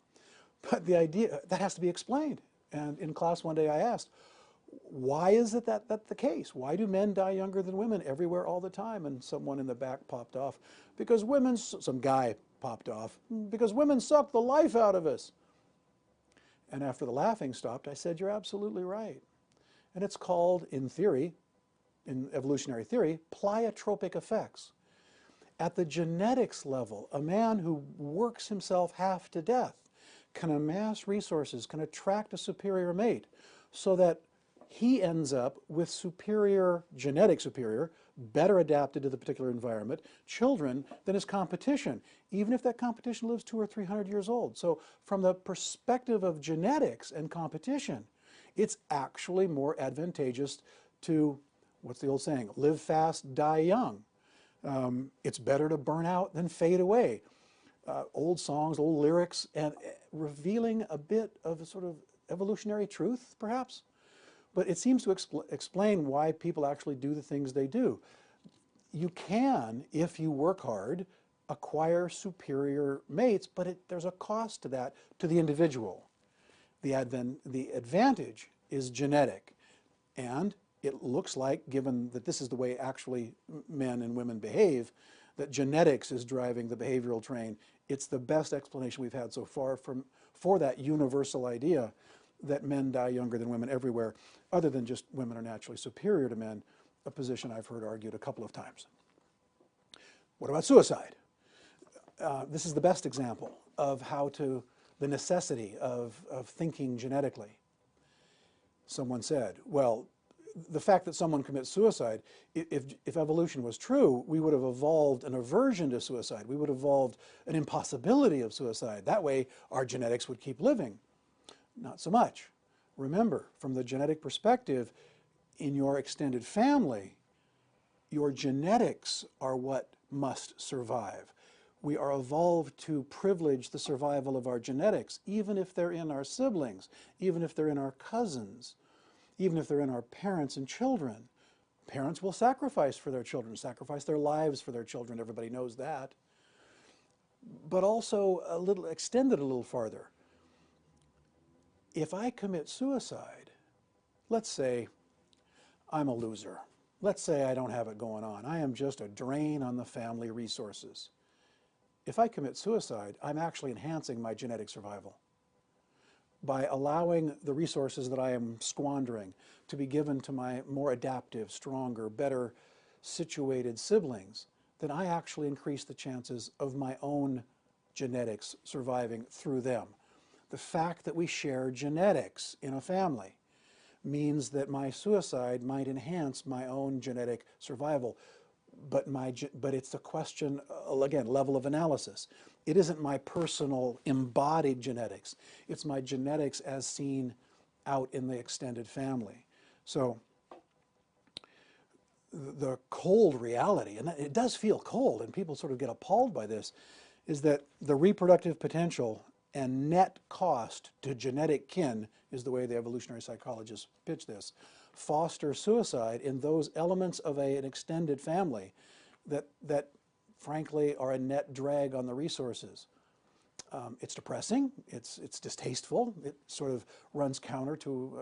But the idea, that has to be explained. And in class one day I asked, why is it that that's the case? Why do men die younger than women everywhere all the time? And someone in the back popped off, because some guy popped off, because women suck the life out of us. And after the laughing stopped, I said, you're absolutely right. And it's called, in theory, in evolutionary theory, pleiotropic effects. At the genetics level, a man who works himself half to death can amass resources, can attract a superior mate, so that he ends up with superior, genetic superior, better adapted to the particular environment, children than his competition, even if that competition lives 200 or 300 years old. So from the perspective of genetics and competition, it's actually more advantageous to, what's the old saying, live fast, die young. It's better to burn out than fade away. Old songs, old lyrics, and revealing a bit of a sort of evolutionary truth, perhaps. But it seems to explain why people actually do the things they do. You can, if you work hard, acquire superior mates, but there's a cost to that to the individual. The advantage is genetic, and it looks like, given that this is the way actually men and women behave, that genetics is driving the behavioral train. It's the best explanation we've had so far for that universal idea that men die younger than women everywhere, other than just women are naturally superior to men, a position I've heard argued a couple of times. What about suicide? This is the best example of the necessity of thinking genetically. Someone said, well, the fact that someone commits suicide, if evolution was true, we would have evolved an aversion to suicide. We would have evolved an impossibility of suicide. That way, our genetics would keep living. Not so much. Remember, from the genetic perspective, in your extended family, your genetics are what must survive. We are evolved to privilege the survival of our genetics, even if they're in our siblings, even if they're in our cousins, even if they're in our parents and children. Parents will sacrifice for their children, sacrifice their lives for their children. Everybody knows that. But also extend it a little farther. If I commit suicide, let's say I'm a loser. Let's say I don't have it going on. I am just a drain on the family resources. If I commit suicide, I'm actually enhancing my genetic survival by allowing the resources that I am squandering to be given to my more adaptive, stronger, better situated siblings. Then I actually increase the chances of my own genetics surviving through them. The fact that we share genetics in a family means that my suicide might enhance my own genetic survival. But it's a question, again, level of analysis. It isn't my personal embodied genetics. It's my genetics as seen out in the extended family. So the cold reality, and it does feel cold, and people sort of get appalled by this, is that the reproductive potential and net cost to genetic kin, is the way the evolutionary psychologists pitch this, foster suicide in those elements of an extended family that frankly are a net drag on the resources. It's depressing, it's distasteful, it sort of runs counter to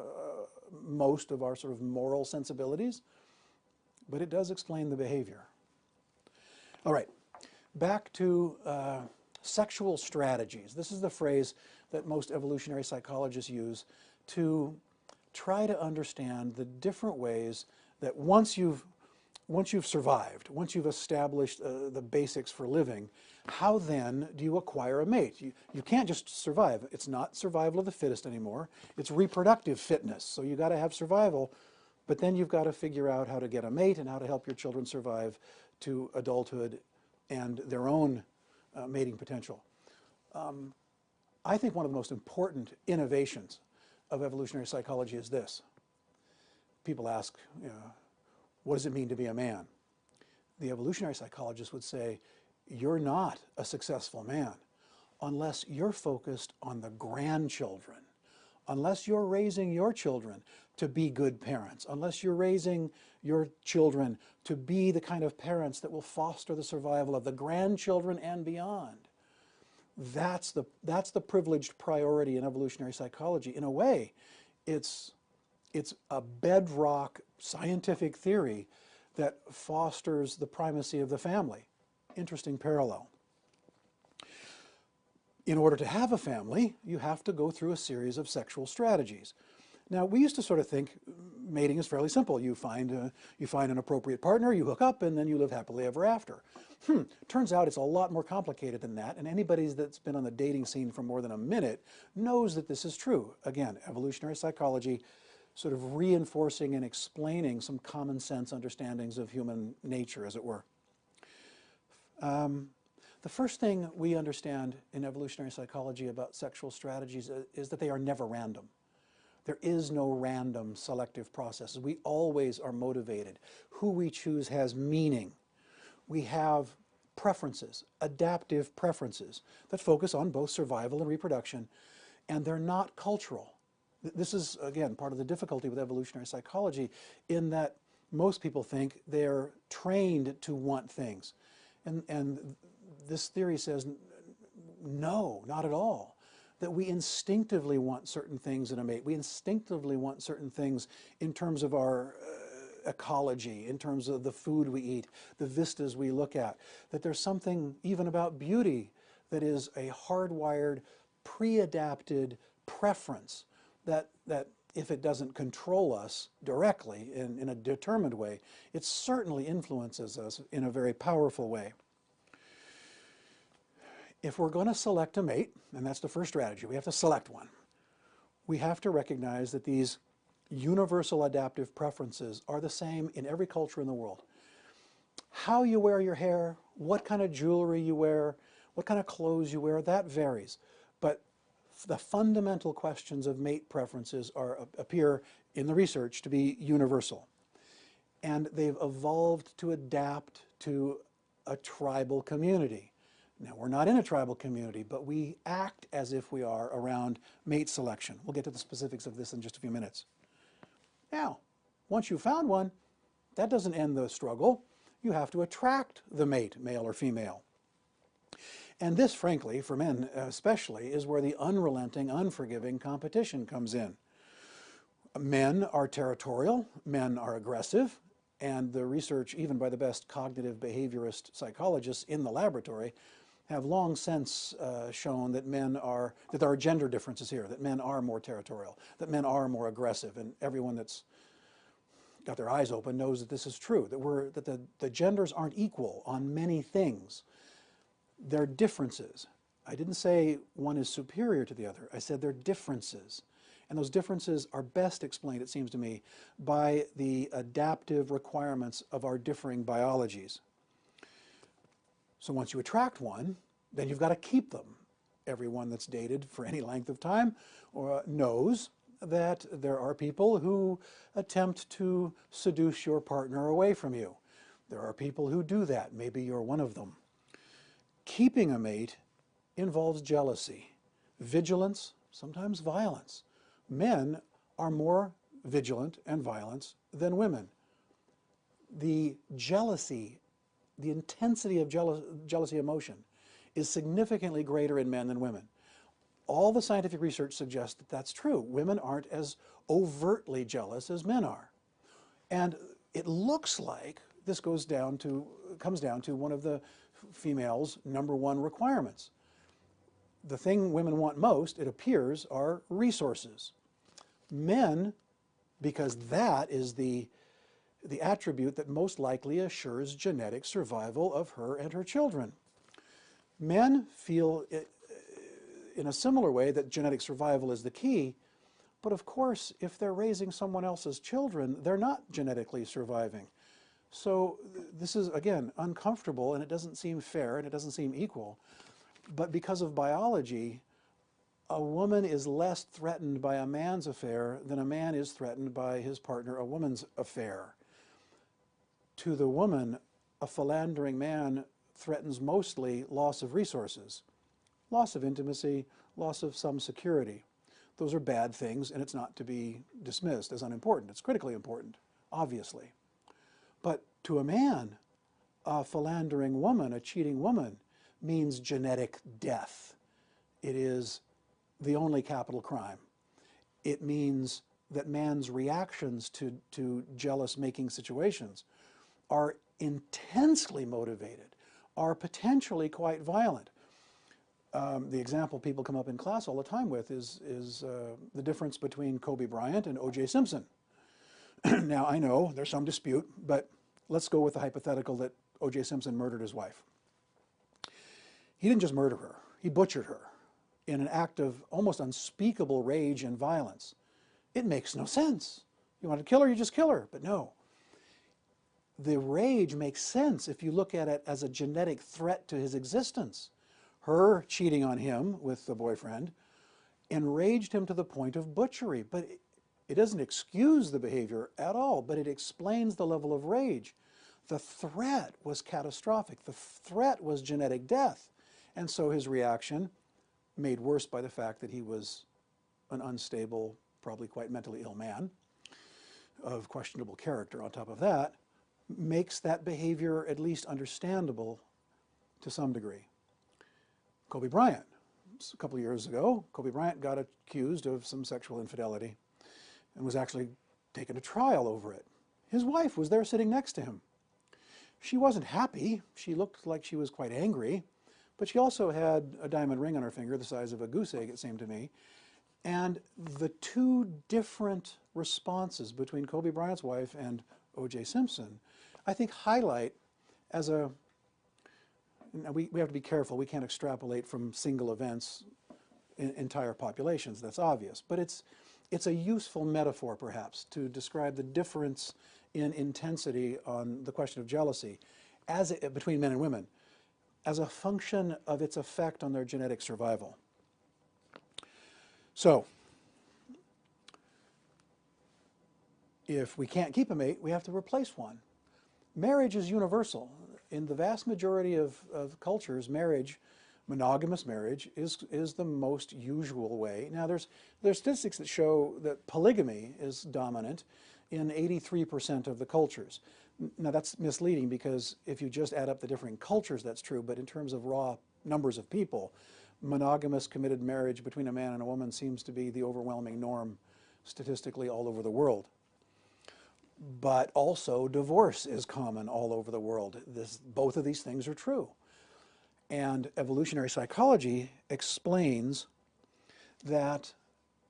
most of our sort of moral sensibilities, but it does explain the behavior. All right, back to sexual strategies. This is the phrase that most evolutionary psychologists use to try to understand the different ways that once you've survived, once you've established the basics for living, how then do you acquire a mate? You can't just survive. It's not survival of the fittest anymore. It's reproductive fitness. So you've got to have survival, but then you've got to figure out how to get a mate and how to help your children survive to adulthood and their own mating potential. I think one of the most important innovations of evolutionary psychology is this. People ask, what does it mean to be a man? The evolutionary psychologist would say, you're not a successful man unless you're focused on the grandchildren, unless you're raising your children to be good parents, unless you're raising your children to be the kind of parents that will foster the survival of the grandchildren and beyond. That's the privileged priority in evolutionary psychology. In a way, it's a bedrock scientific theory that fosters the primacy of the family. Interesting parallel. In order to have a family, you have to go through a series of sexual strategies. Now, we used to sort of think mating is fairly simple. You find an appropriate partner, you hook up, and then you live happily ever after. Turns out it's a lot more complicated than that, and anybody that's been on the dating scene for more than a minute knows that this is true. Again, evolutionary psychology sort of reinforcing and explaining some common sense understandings of human nature, as it were. The first thing we understand in evolutionary psychology about sexual strategies is that they are never random. There is no random selective process. We always are motivated. Who we choose has meaning. We have preferences, adaptive preferences, that focus on both survival and reproduction, and they're not cultural. This is, again, part of the difficulty with evolutionary psychology, in that Most people think they're trained to want things. And this theory says, no, not at all. That we instinctively want certain things in a mate. We instinctively want certain things in terms of our ecology, in terms of the food we eat, the vistas we look at. That there's something even about beauty that is a hardwired, pre-adapted preference that if it doesn't control us directly in a determined way, it certainly influences us in a very powerful way. If we're going to select a mate, and that's the first strategy, we have to select one, we have to recognize that these universal adaptive preferences are the same in every culture in the world. How you wear your hair, what kind of jewelry you wear, what kind of clothes you wear, that varies. But the fundamental questions of mate preferences appear in the research to be universal. And they've evolved to adapt to a tribal community. Now, we're not in a tribal community, but we act as if we are around mate selection. We'll get to the specifics of this in just a few minutes. Now, once you've found one, that doesn't end the struggle. You have to attract the mate, male or female. And this, frankly, for men especially, is where the unrelenting, unforgiving competition comes in. Men are territorial, men are aggressive, and the research, even by the best cognitive behaviorist psychologists in the laboratory, have long since shown that that there are gender differences here, that men are more territorial, that men are more aggressive, and everyone that's got their eyes open knows that this is true, that the genders aren't equal on many things. They're differences. I didn't say one is superior to the other. I said they're differences. And those differences are best explained, it seems to me, by the adaptive requirements of our differing biologies. So once you attract one, then you've got to keep them. Everyone that's dated for any length of time knows that there are people who attempt to seduce your partner away from you. There are people who do that. Maybe you're one of them. Keeping a mate involves jealousy, vigilance, sometimes violence. Men are more vigilant and violent than women. The jealousy, the intensity of jealousy emotion is significantly greater in men than women. All the scientific research suggests that that's true. Women aren't as overtly jealous as men are. And it looks like this comes down to one of the female's #1 requirements. The thing women want most, it appears, are resources. Men, because that is the attribute that most likely assures genetic survival of her and her children. Men feel in a similar way that genetic survival is the key, but of course, if they're raising someone else's children, they're not genetically surviving. So this is, again, uncomfortable, and it doesn't seem fair, and it doesn't seem equal. But because of biology, a woman is less threatened by a man's affair than a man is threatened by his partner, a woman's affair. To the woman, a philandering man threatens mostly loss of resources, loss of intimacy, loss of some security. Those are bad things, and it's not to be dismissed as unimportant. It's critically important, obviously. But to a man, a philandering woman, a cheating woman, means genetic death. It is the only capital crime. It means that man's reactions to jealous-making situations are intensely motivated, are potentially quite violent. The example people come up in class all the time with is the difference between Kobe Bryant and O.J. Simpson. Now, I know there's some dispute, but let's go with the hypothetical that O.J. Simpson murdered his wife. He didn't just murder her, he butchered her in an act of almost unspeakable rage and violence. It makes no sense. You want to kill her, you just kill her. But no. The rage makes sense if you look at it as a genetic threat to his existence. Her cheating on him with the boyfriend enraged him to the point of butchery. But it doesn't excuse the behavior at all, but it explains the level of rage. The threat was catastrophic. The threat was genetic death. And so his reaction, made worse by the fact that he was an unstable, probably quite mentally ill man, of questionable character on top of that, makes that behavior at least understandable to some degree. Kobe Bryant. A couple of years ago, Kobe Bryant got accused of some sexual infidelity and was actually taken to trial over it. His wife was there sitting next to him. She wasn't happy. She looked like she was quite angry, but she also had a diamond ring on her finger the size of a goose egg, it seemed to me. And the two different responses between Kobe Bryant's wife and O.J. Simpson, I think, highlight as a, we have to be careful, we can't extrapolate from single events in entire populations, that's obvious, but it's a useful metaphor perhaps to describe the difference in intensity on the question of jealousy between men and women as a function of its effect on their genetic survival. So, if we can't keep a mate, we have to replace one. Marriage is universal. In the vast majority of cultures, monogamous marriage, is the most usual way. Now, there's statistics that show that polygamy is dominant in 83% of the cultures. Now, that's misleading because if you just add up the different cultures, that's true, but in terms of raw numbers of people, monogamous committed marriage between a man and a woman seems to be the overwhelming norm statistically all over the world. But also divorce is common all over the world. Both of these things are true. And evolutionary psychology explains that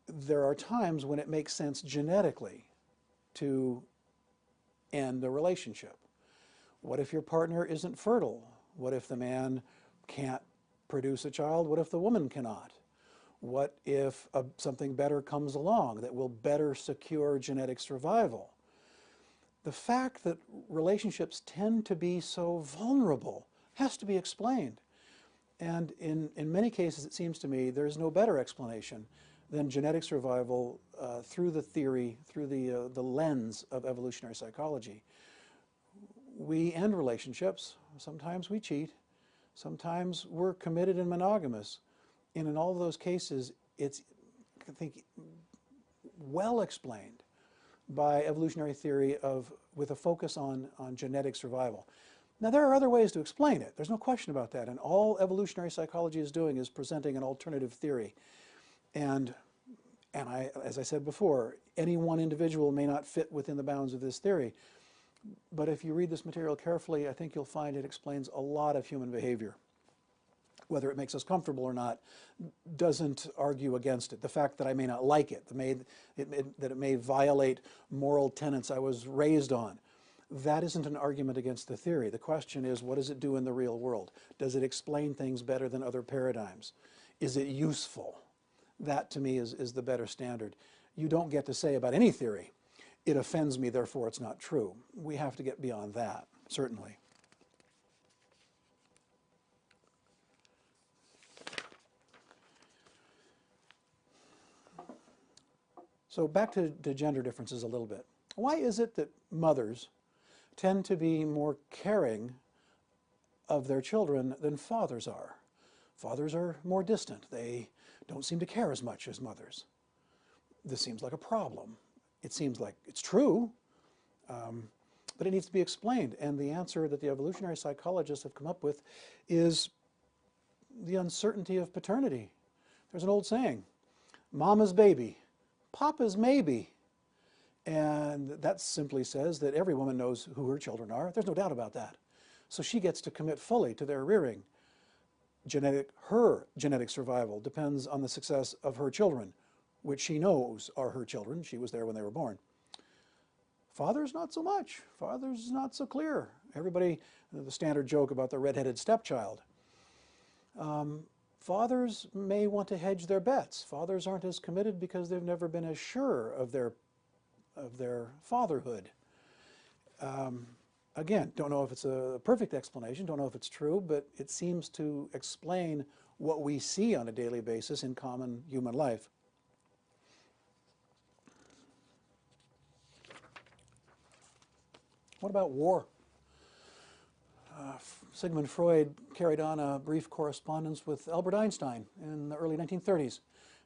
there are times when it makes sense genetically to end a relationship. What if your partner isn't fertile? What if the man can't produce a child? What if the woman cannot? What if something better comes along that will better secure genetic survival? The fact that relationships tend to be so vulnerable has to be explained. And in many cases, it seems to me, there's no better explanation than genetic survival through the theory, through the lens of evolutionary psychology. We end relationships. Sometimes we cheat. Sometimes we're committed and monogamous. And in all of those cases, it's, I think, well explained by evolutionary theory with a focus on genetic survival. Now, there are other ways to explain it. There's no question about that. And all evolutionary psychology is doing is presenting an alternative theory. And as I said before, any one individual may not fit within the bounds of this theory. But if you read this material carefully, I think you'll find it explains a lot of human behavior. Whether it makes us comfortable or not doesn't argue against it. The fact that I may not like it, that it may violate moral tenets I was raised on, that isn't an argument against the theory. The question is, what does it do in the real world? Does it explain things better than other paradigms? Is it useful? That, to me, is the better standard. You don't get to say about any theory, it offends me, therefore it's not true. We have to get beyond that, certainly. So back to gender differences a little bit. Why is it that mothers tend to be more caring of their children than fathers are? Fathers are more distant. They don't seem to care as much as mothers. This seems like a problem. It seems like it's true, but it needs to be explained. And the answer that the evolutionary psychologists have come up with is the uncertainty of paternity. There's an old saying, mama's baby, papa's maybe. And that simply says that every woman knows who her children are. There's no doubt about that. So she gets to commit fully to their rearing. Her genetic survival depends on the success of her children, which she knows are her children. She was there when they were born. Fathers, not so much. Fathers, not so clear. Everybody, the standard joke about the red-headed stepchild. Fathers may want to hedge their bets. Fathers aren't as committed because they've never been as sure of their fatherhood. Again, don't know if it's a perfect explanation, don't know if it's true, but it seems to explain what we see on a daily basis in common human life. What about war? Sigmund Freud carried on a brief correspondence with Albert Einstein in the early 1930s.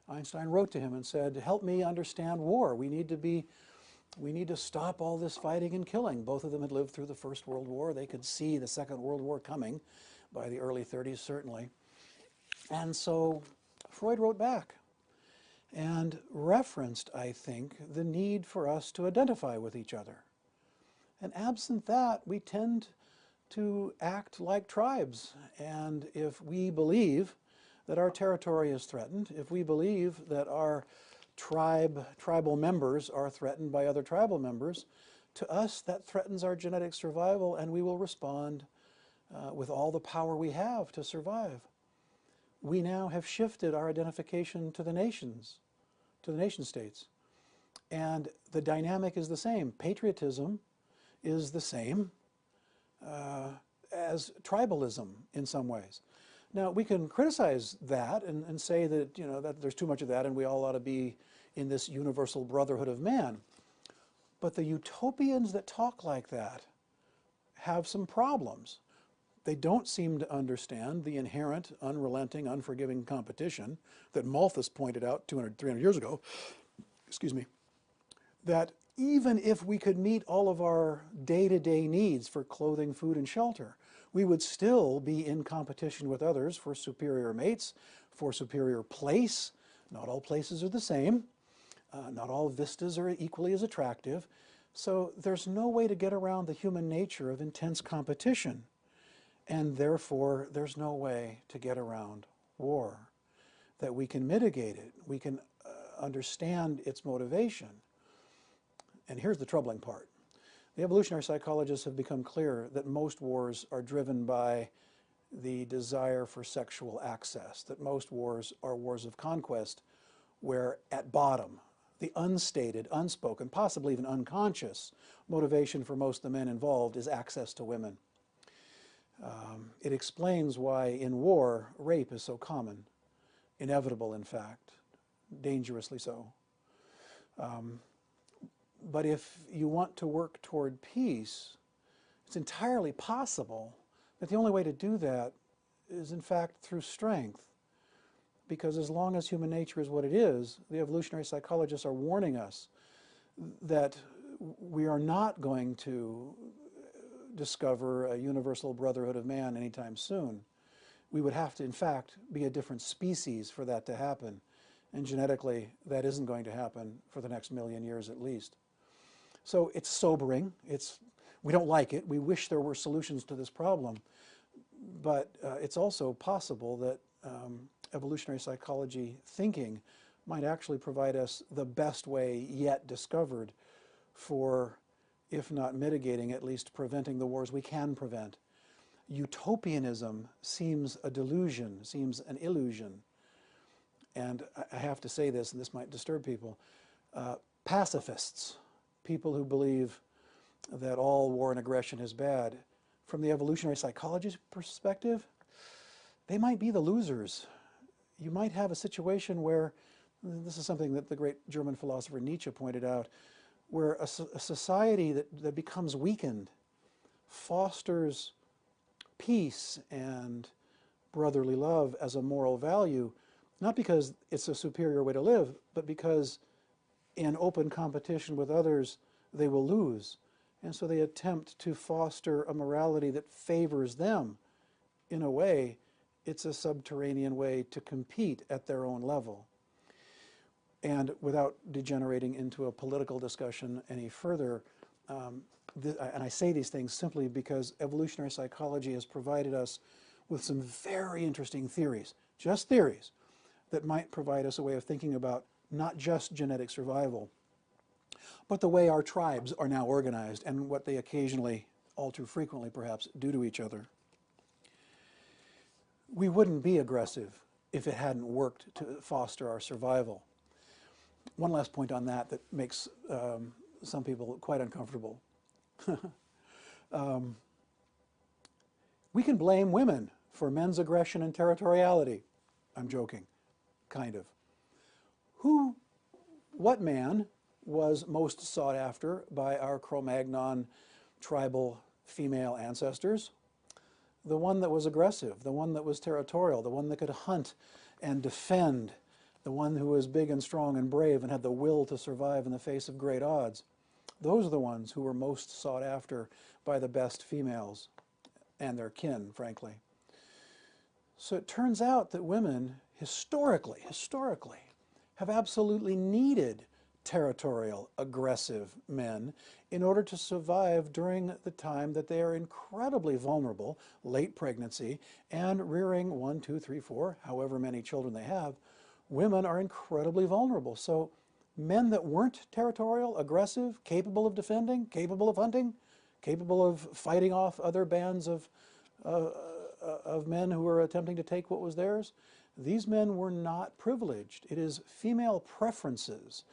Einstein wrote to him and said, help me understand war. We need to be We need to stop all this fighting and killing. Both of them had lived through the First World War. They could see the Second World War coming by the early 30s, certainly. And so Freud wrote back and referenced, I think, the need for us to identify with each other. And absent that, we tend to act like tribes. And if we believe that our territory is threatened, if we believe that our tribal members are threatened by other tribal members, to us that threatens our genetic survival, and we will respond with all the power we have to survive. We now have shifted our identification to the nations, to the nation states. And the dynamic is the same. Patriotism is the same as tribalism in some ways. Now, we can criticize that and say that, you know, that there's too much of that and we all ought to be in this universal brotherhood of man. But the utopians that talk like that have some problems. They don't seem to understand the inherent, unrelenting, unforgiving competition that Malthus pointed out 200, 300 years ago, excuse me, that even if we could meet all of our day-to-day needs for clothing, food, and shelter, we would still be in competition with others for superior mates, for superior place. Not all places are the same. Not all vistas are equally as attractive. So there's no way to get around the human nature of intense competition. And therefore, there's no way to get around war. That we can mitigate it. We can understand its motivation. And here's the troubling part. The evolutionary psychologists have become clear that most wars are driven by the desire for sexual access, that most wars are wars of conquest, where at bottom, the unstated, unspoken, possibly even unconscious motivation for most of the men involved is access to women. It explains why in war, rape is so common, inevitable in fact, dangerously so. But if you want to work toward peace, it's entirely possible that the only way to do that is in fact through strength. Because as long as human nature is what it is, the evolutionary psychologists are warning us that we are not going to discover a universal brotherhood of man anytime soon. We would have to, in fact, be a different species for that to happen. And genetically, that isn't going to happen for the next 1,000,000 years at least. So it's sobering. We don't like it. We wish there were solutions to this problem. But it's also possible that evolutionary psychology thinking might actually provide us the best way yet discovered for, if not mitigating, at least preventing the wars we can prevent. Utopianism seems a delusion, seems an illusion. And I have to say this, and this might disturb people. Pacifists, people who believe that all war and aggression is bad, from the evolutionary psychologist perspective, they might be the losers. You might have a situation where, this is something that the great German philosopher Nietzsche pointed out, where a society that becomes weakened fosters peace and brotherly love as a moral value, not because it's a superior way to live, but because in open competition with others, they will lose. And so they attempt to foster a morality that favors them. In a way, it's a subterranean way to compete at their own level. And without degenerating into a political discussion any further, and I say these things simply because evolutionary psychology has provided us with some very interesting theories, just theories, that might provide us a way of thinking about not just genetic survival, but the way our tribes are now organized and what they occasionally, all too frequently perhaps, do to each other. We wouldn't be aggressive if it hadn't worked to foster our survival. One last point on that makes some people quite uncomfortable. We can blame women for men's aggression and territoriality. I'm joking, kind of. What man was most sought after by our Cro-Magnon tribal female ancestors? The one that was aggressive, the one that was territorial, the one that could hunt and defend, the one who was big and strong and brave and had the will to survive in the face of great odds. Those are the ones who were most sought after by the best females and their kin, frankly. So it turns out that women historically, have absolutely needed territorial, aggressive men in order to survive during the time that they are incredibly vulnerable, late pregnancy, and rearing 1, 2, 3, 4, however many children they have. Women are incredibly vulnerable. So men that weren't territorial, aggressive, capable of defending, capable of hunting, capable of fighting off other bands of men who were attempting to take what was theirs, these men were not privileged. It is female preferences